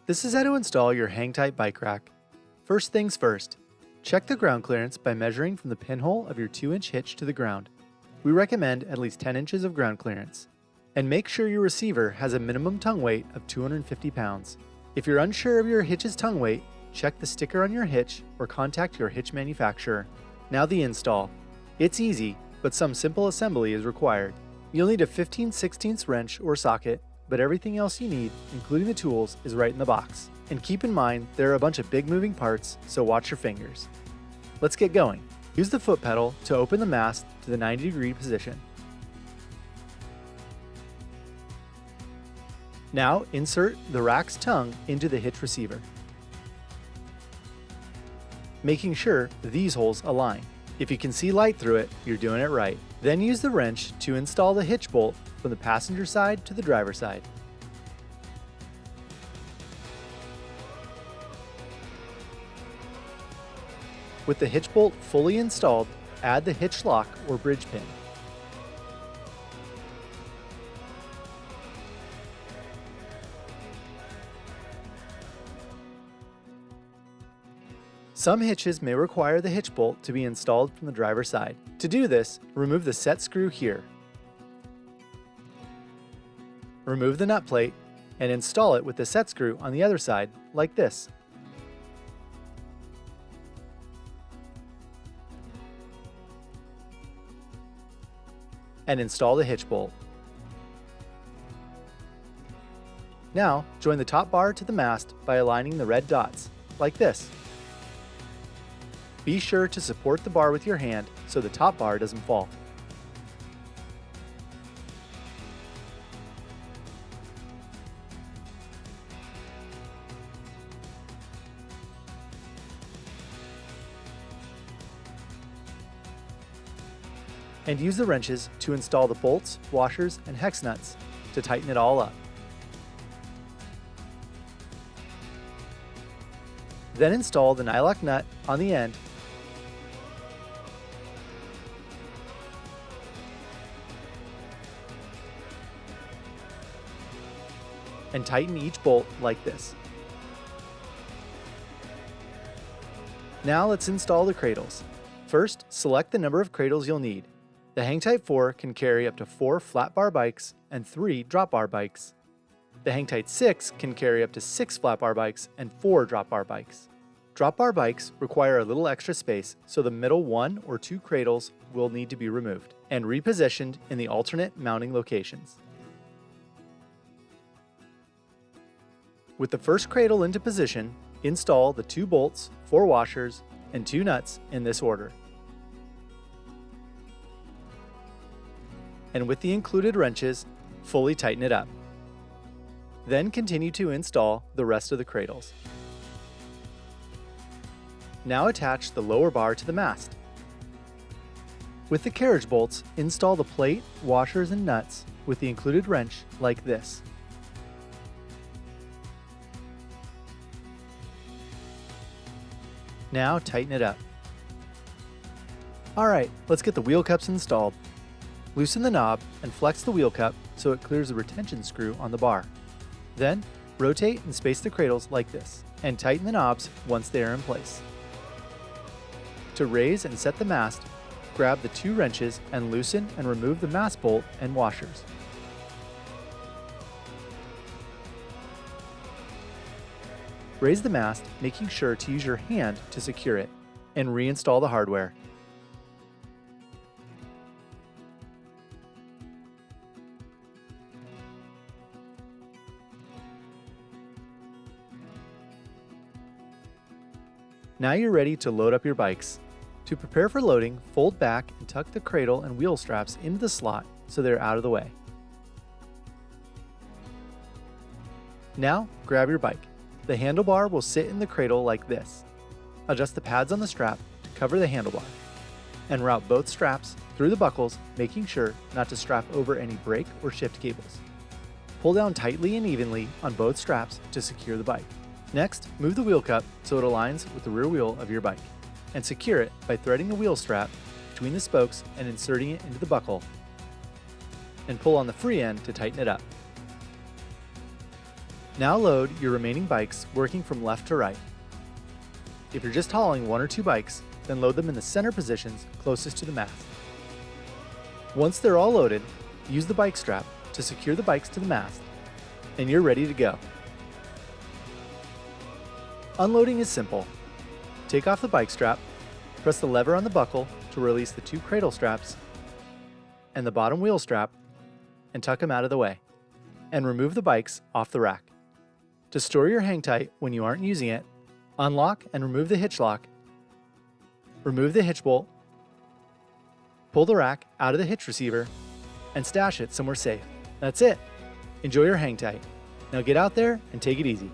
This is how to install your HangTight bike rack. First things first, check the ground clearance by measuring from the pinhole of your 2-inch hitch to the ground. We recommend at least 10 inches of ground clearance. And make sure your receiver has a minimum tongue weight of 250 pounds. If you're unsure of your hitch's tongue weight, check the sticker on your hitch or contact your hitch manufacturer. Now the install. It's easy, but some simple assembly is required. You'll need a 15/16 wrench or socket, but everything else you need, including the tools, is right in the box. And keep in mind, there are a bunch of big moving parts, so watch your fingers. Let's get going. Use the foot pedal to open the mast to the 90-degree position. Now insert the rack's tongue into the hitch receiver, making sure these holes align. If you can see light through it, you're doing it right. Then use the wrench to install the hitch bolt from the passenger side to the driver's side. With the hitch bolt fully installed, add the hitch lock or bridge pin. Some hitches may require the hitch bolt to be installed from the driver's side. To do this, remove the set screw here. Remove the nut plate and install it with the set screw on the other side, like this. And install the hitch bolt. Now, join the top bar to the mast by aligning the red dots, like this. Be sure to support the bar with your hand so the top bar doesn't fall. And use the wrenches to install the bolts, washers, and hex nuts to tighten it all up. Then install the nylock nut on the end and tighten each bolt like this. Now let's install the cradles. First, select the number of cradles you'll need. The HangTight 4 can carry up to 4 flat bar bikes and 3 drop bar bikes. The HangTight 6 can carry up to 6 flat bar bikes and 4 drop bar bikes. Drop bar bikes require a little extra space, so the middle 1 or 2 cradles will need to be removed and repositioned in the alternate mounting locations. With the first cradle into position, install the 2 bolts, 4 washers, and 2 nuts in this order. And with the included wrenches, fully tighten it up. Then continue to install the rest of the cradles. Now attach the lower bar to the mast. With the carriage bolts, install the plate, washers, and nuts with the included wrench like this. Now tighten it up. Alright, let's get the wheel cups installed. Loosen the knob and flex the wheel cup so it clears the retention screw on the bar. Then, rotate and space the cradles like this, and tighten the knobs once they are in place. To raise and set the mast, grab the 2 wrenches and loosen and remove the mast bolt and washers. Raise the mast, making sure to use your hand to secure it, and reinstall the hardware. Now you're ready to load up your bikes. To prepare for loading, fold back and tuck the cradle and wheel straps into the slot so they're out of the way. Now, grab your bike. The handlebar will sit in the cradle like this. Adjust the pads on the strap to cover the handlebar, and route both straps through the buckles, making sure not to strap over any brake or shift cables. Pull down tightly and evenly on both straps to secure the bike. Next, move the wheel cup so it aligns with the rear wheel of your bike, and secure it by threading the wheel strap between the spokes and inserting it into the buckle, and pull on the free end to tighten it up. Now load your remaining bikes working from left to right. If you're just hauling 1 or 2 bikes, then load them in the center positions closest to the mast. Once they're all loaded, use the bike strap to secure the bikes to the mast, and you're ready to go. Unloading is simple. Take off the bike strap, press the lever on the buckle to release the 2 cradle straps and the bottom wheel strap, and tuck them out of the way, and remove the bikes off the rack. To store your HangTight when you aren't using it, unlock and remove the hitch lock, remove the hitch bolt, pull the rack out of the hitch receiver, and stash it somewhere safe. That's it. Enjoy your HangTight. Now get out there and take it easy.